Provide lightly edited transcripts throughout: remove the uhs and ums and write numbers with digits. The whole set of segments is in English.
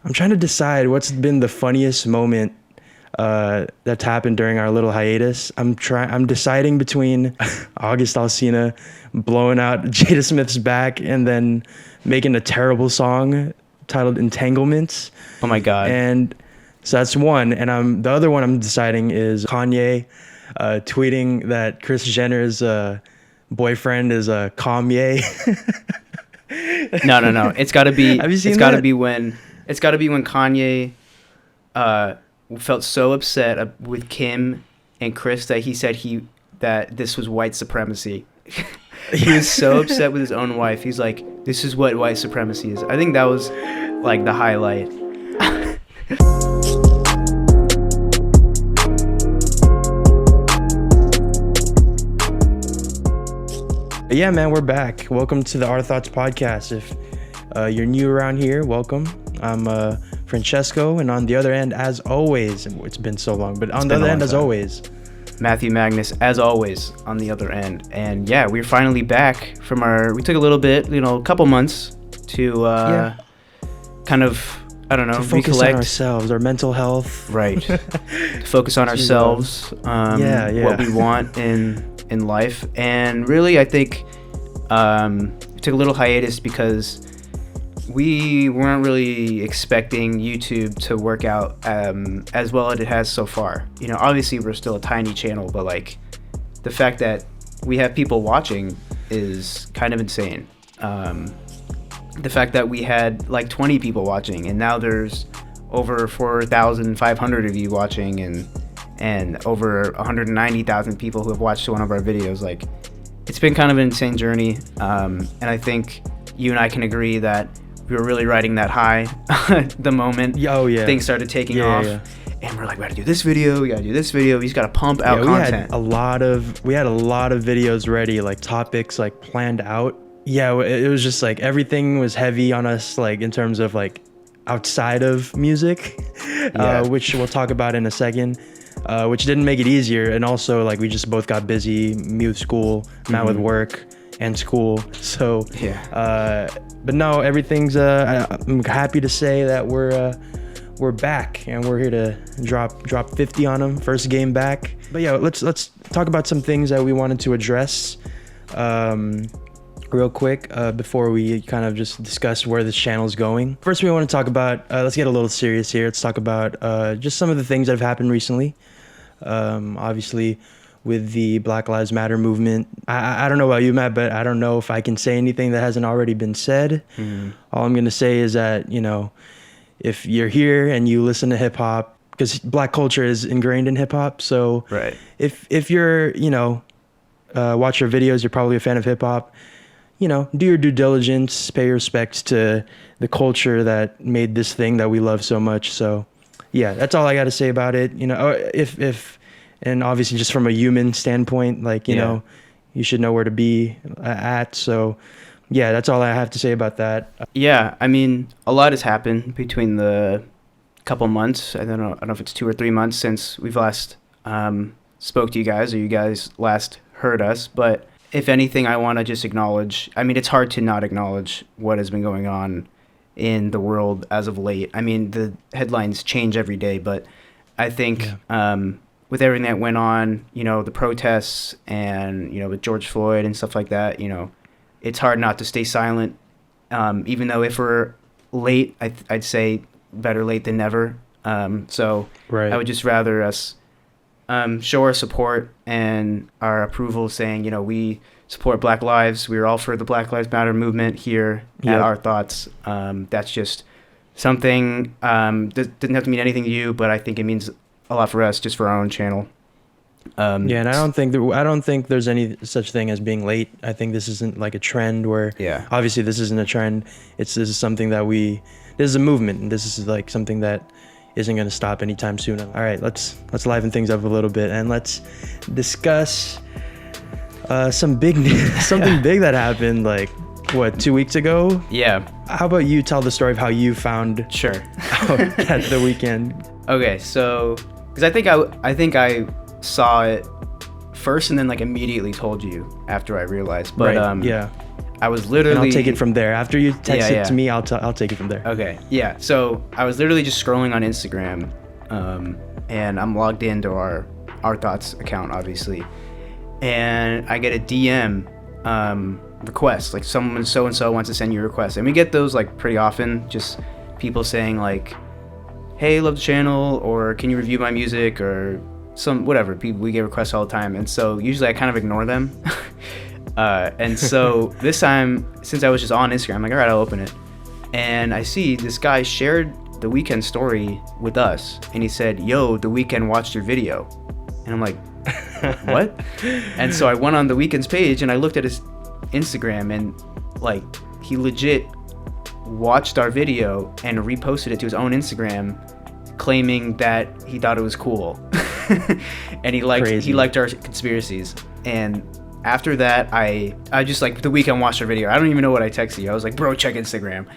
I'm trying to decide what's been the funniest moment that's happened during our little hiatus. I'm deciding between August Alsina blowing out Jada Smith's back and then making a terrible song titled Entanglements. Oh my God. And so that's one. And the other one I'm deciding is Kanye tweeting that Kris Jenner's boyfriend is Kanye. No. It's got to be. Have you seen it's got to that? be when. It's got to be when Kanye felt so upset with Kim and Kris that he said that this was white supremacy. He was so upset with his own wife. He's like, "This is what white supremacy is." I think that was like the highlight. Yeah, man, we're back. Welcome to the Ourthoughts podcast. If you're new around here, welcome. I'm Chesco, and on the other end, as always, it's been so long, but on the other end, as always, Matthew Magnus, as always, on the other end. And yeah, we're finally back from we took a little bit, a couple months to kind of, I don't know, to focus recollect on ourselves, our mental health. Right. To focus on ourselves, what we want in life. And really, I think we took a little hiatus because we weren't really expecting YouTube to work out as well as it has so far. Obviously we're still a tiny channel, but like the fact that we have people watching is kind of insane. The fact that we had like 20 people watching and now there's over 4,500 of you watching and over 190,000 people who have watched one of our videos. Like, it's been kind of an insane journey. And I think you and I can agree that we were really riding that high the moment things started taking off. Yeah. And we're like, we gotta do this video, we just gotta pump out content. We had a lot of videos ready, like topics like planned out. Yeah, it was just like everything was heavy on us, like in terms of like outside of music, which we'll talk about in a second. Which didn't make it easier, and also like we just both got busy, me with school, Matt with work and school. So but no, everything's I'm happy to say that we're back and we're here to drop 50 on them, first game back. But yeah, let's talk about some things that we wanted to address real quick before we kind of just discuss where this channel's going. First, we want to talk about let's get a little serious here. Let's talk about just some of the things that have happened recently. Obviously with the Black Lives Matter movement. I don't know about you, Matt, but I don't know if I can say anything that hasn't already been said. All I'm going to say is that, if you're here and you listen to hip hop, because black culture is ingrained in hip hop. So if you're, watch your videos, you're probably a fan of hip hop, do your due diligence, pay respects to the culture that made this thing that we love so much. So yeah, that's all I got to say about it. And obviously just from a human standpoint, like, you should know where to be at. So yeah, that's all I have to say about that. Yeah. I mean, a lot has happened between the couple months. I don't know if it's 2 or 3 months since we've last spoke to you guys or you guys last heard us. But if anything, I want to just acknowledge, I mean, it's hard to not acknowledge what has been going on in the world as of late. I mean, the headlines change every day, but I think with everything that went on, the protests and, with George Floyd and stuff like that, it's hard not to stay silent. Even though if we're late, I'd say better late than never. So I would just rather us show our support and our approval, saying, we support Black lives. We're all for the Black Lives Matter movement here at Ourthoughts. That's just something that didn't have to mean anything to you, but I think it means a lot for us, just for our own channel. And I don't think there's any such thing as being late. I think this isn't like a trend where obviously this isn't a trend. This is something that this is a movement, and this is like something that isn't going to stop anytime soon. All right, let's liven things up a little bit and let's discuss something big that happened like 2 weeks ago. Yeah. How about you tell the story of how you found out at the Weeknd? Okay, so because I think I saw it first and then like immediately told you after I realized. But I was literally... And I'll take it from there. After you text Yeah. it to me, I'll take it from there. Okay, yeah. So I was literally just scrolling on Instagram, and I'm logged into our Ourthoughts account, obviously, and I get a DM request, like someone so-and-so wants to send you a request, and we get those like pretty often, just people saying like, hey, love the channel, or can you review my music, or some whatever. People, we get requests all the time, and so usually I kind of ignore them. And so this time, since I was just on Instagram, I'm like, all right, I'll open it, and I see this guy shared the Weeknd story with us, and he said, yo, the Weeknd watched your video, and I'm like, what? And so I went on the Weeknd's page and I looked at his Instagram, and like he legit watched our video and reposted it to his own Instagram, claiming that he thought it was cool. And he liked our conspiracies. And after that, I just like, the Weeknd watched our video. I don't even know what I texted you. I was like, bro, check Instagram.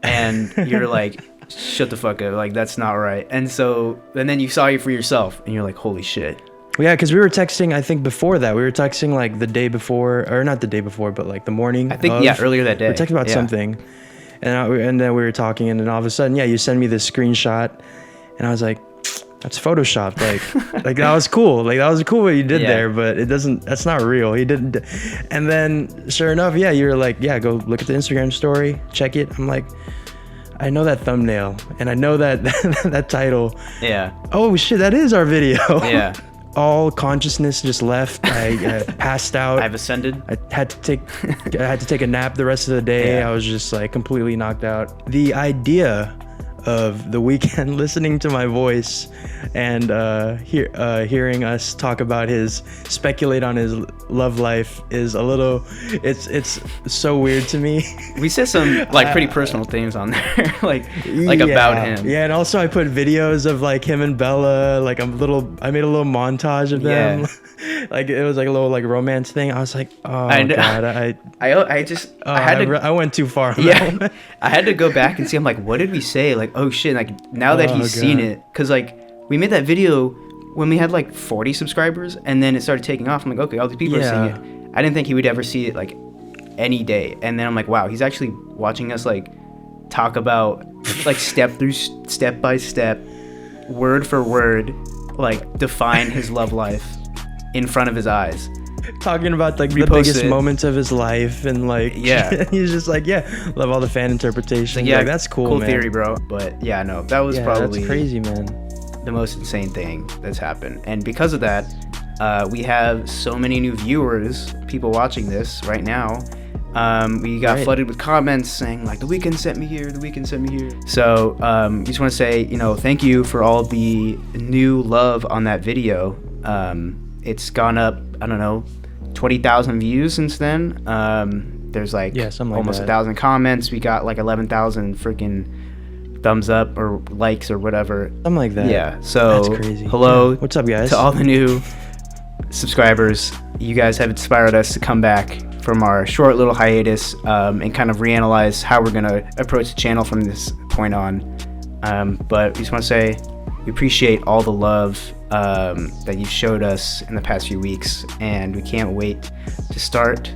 And you're like, shut the fuck up, like that's not right. And then you saw it for yourself, and you're like, holy shit. Well, yeah, because we were texting, I think before that, we were texting like the day before, or not the day before, but like the morning. I think, earlier that day. We were texting about something, and then we were talking, and then all of a sudden, you send me this screenshot, and I was like, that's photoshopped. Like that was cool. Like that was cool what you did there, but that's not real. He didn't. And then sure enough, you were like, go look at the Instagram story, check it. I'm like, I know that thumbnail, and I know that that title. Yeah. Oh shit, that is our video. Yeah. All consciousness just left. I passed out. I've ascended. I had to take a nap the rest of the day. I was just like completely knocked out. The idea of the Weeknd listening to my voice and hearing us talk about speculate on his love life is a little, it's so weird to me. We said some like pretty personal things on there, like about him. Yeah, and also I put videos of like him and Bella, like I made a little montage of them. Like it was like a little like romance thing. I was like, oh god, I went too far. Yeah, I had to go back and see. I'm like, what did we say? Like, oh shit! Like now that he's seen it, because like we made that video when we had like 40 subscribers, and then it started taking off. I'm like, okay, all these people are seeing it. I didn't think he would ever see it like any day. And then I'm like, wow, he's actually watching us like talk about like step by step, word for word, like define his love life in front of his eyes, talking about like the biggest moments of his life, and like he's just like, love all the fan interpretation. Like, that's cool, man. Theory, bro. But that was probably that's crazy, man, the most insane thing that's happened. And because of that, we have so many new viewers, people watching this right now. We got flooded with comments saying like, the Weeknd sent me here, the Weeknd sent me here. So we just want to say, thank you for all the new love on that video. It's gone up, I don't know, 20,000 views since then. There's like almost 1,000 comments. We got like 11,000 freaking thumbs up or likes or whatever. Something like that. Yeah. So that's crazy. Hello. What's up, guys? To all the new subscribers. You guys have inspired us to come back from our short little hiatus and kind of reanalyze how we're going to approach the channel from this point on. But we just want to say we appreciate all the love that you've showed us in the past few weeks, and we can't wait to start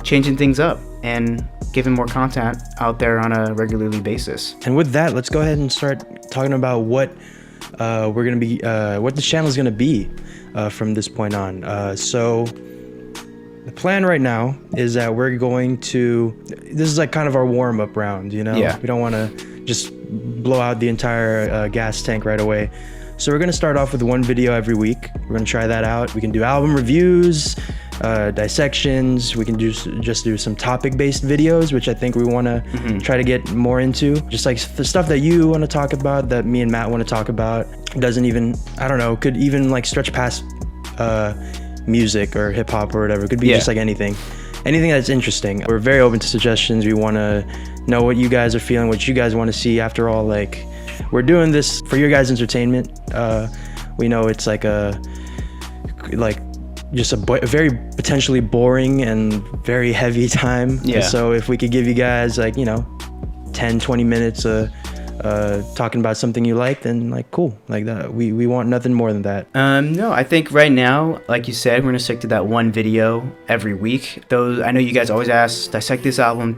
changing things up and giving more content out there on a regularly basis. And with that, let's go ahead and start talking about what we're gonna be, what the channel is gonna be from this point on. So the plan right now is that we're going to, this is like kind of our warm-up round, we don't want to just blow out the entire gas tank right away. So we're gonna start off with one video every week. We're gonna try that out. We can do album reviews, dissections. We can just do some topic-based videos, which I think we want to try to get more into. Just like the stuff that you want to talk about, that me and Matt want to talk about. Doesn't even, I don't know, could even like stretch past music or hip hop or whatever. It could be just like anything that's interesting. We're very open to suggestions. We want to know what you guys are feeling, what you guys want to see. After all, like, we're doing this for your guys' entertainment. We know it's like just a very potentially boring and very heavy time. So if we could give you guys like 10-20 minutes a talking about something you like, then like cool, like that. We want nothing more than that. No, I think right now, like you said, we're gonna stick to that one video every week. Though I know you guys always ask, dissect this album.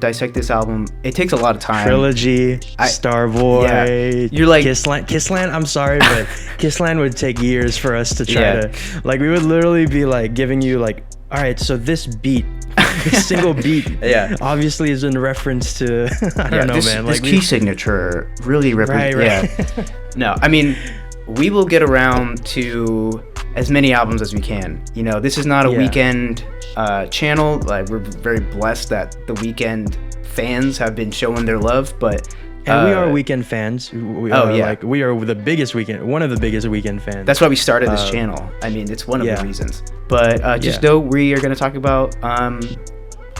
It takes a lot of time. Trilogy, Starboy, yeah. You're like Kissland. I'm sorry, but Kissland would take years for us to try to, like, we would literally be like giving you like, all right, so this beat, this single beat, obviously is in reference to I don't know, man. This like key signature really represents. Right. Yeah. No, I mean, we will get around to as many albums as we can. You know, this is not a Weeknd channel. Like, we're very blessed that the Weeknd fans have been showing their love, but. And we are Weeknd fans. Like, we are the biggest one of the biggest Weeknd fans. That's why we started this channel. I mean, it's one of the reasons. But just know we are going to talk about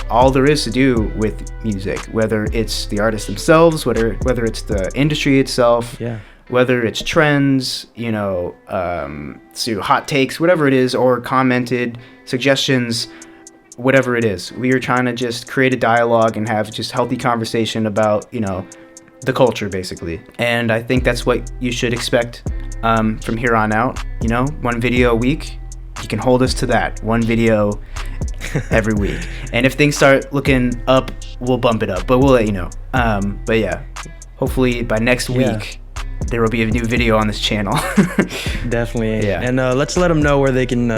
all there is to do with music, whether it's the artists themselves, whether it's the industry itself, whether it's trends, you know, so hot takes, whatever it is, or commented suggestions, whatever it is. We are trying to just create a dialogue and have just healthy conversation about, you know, the culture, basically. And I think that's what you should expect from here on out. You know, one video a week. You can hold us to that. One video every week. And if things start looking up, we'll bump it up, but we'll let you know. But yeah, hopefully by next week there will be a new video on this channel. Definitely. And let's let them know where they can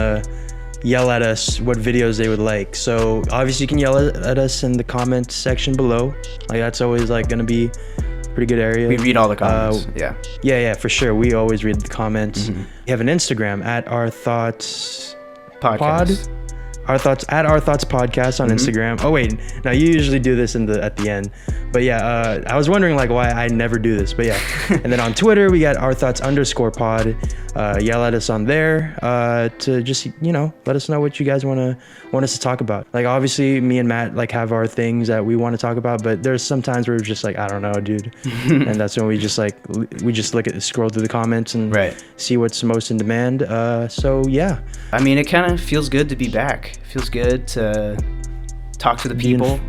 yell at us what videos they would like. So obviously you can yell at us in the comment section below. Like, that's always like gonna be a pretty good area. We read all the comments. Yeah, for sure. We always read the comments. We have an Instagram at Ourthoughts Podcast. Ourthoughts at Ourthoughts Podcast on Instagram. Oh wait, now you usually do this at the end, but yeah, I was wondering like why I never do this, but yeah. And then on Twitter we got Ourthoughts_pod. Yell at us on there to just, you know, let us know what you guys want us to talk about. Like, obviously me and Matt like have our things that we want to talk about, but there's some times where we're just like, I don't know, dude. And that's when we just scroll through the comments and see what's most in demand. So yeah, I mean, it kind of feels good to be back. Feels good to talk to the people.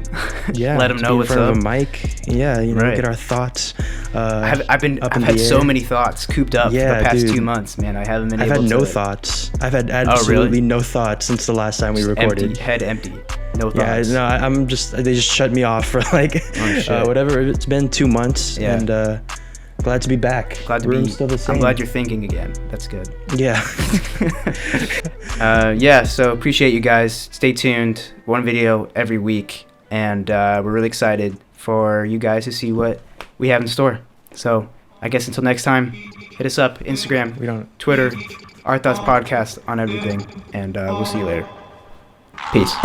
Let them know what's up. Of a mic. Yeah, you know, get our thoughts. I've had so many thoughts cooped up for the past 2 months, man. I haven't been able to. I've had no thoughts. I've had absolutely no thoughts since the last time we recorded. Head empty. No thoughts. Yeah, no, they just shut me off for like whatever. It's been 2 months, and glad to be back. We're still the same. I'm glad you're thinking again. That's good. Yeah. So appreciate you guys. Stay tuned. One video every week. And we're really excited for you guys to see what we have in store. So I guess until next time, hit us up. Instagram, Twitter, Ourthoughts Podcast on everything. And we'll see you later. Peace.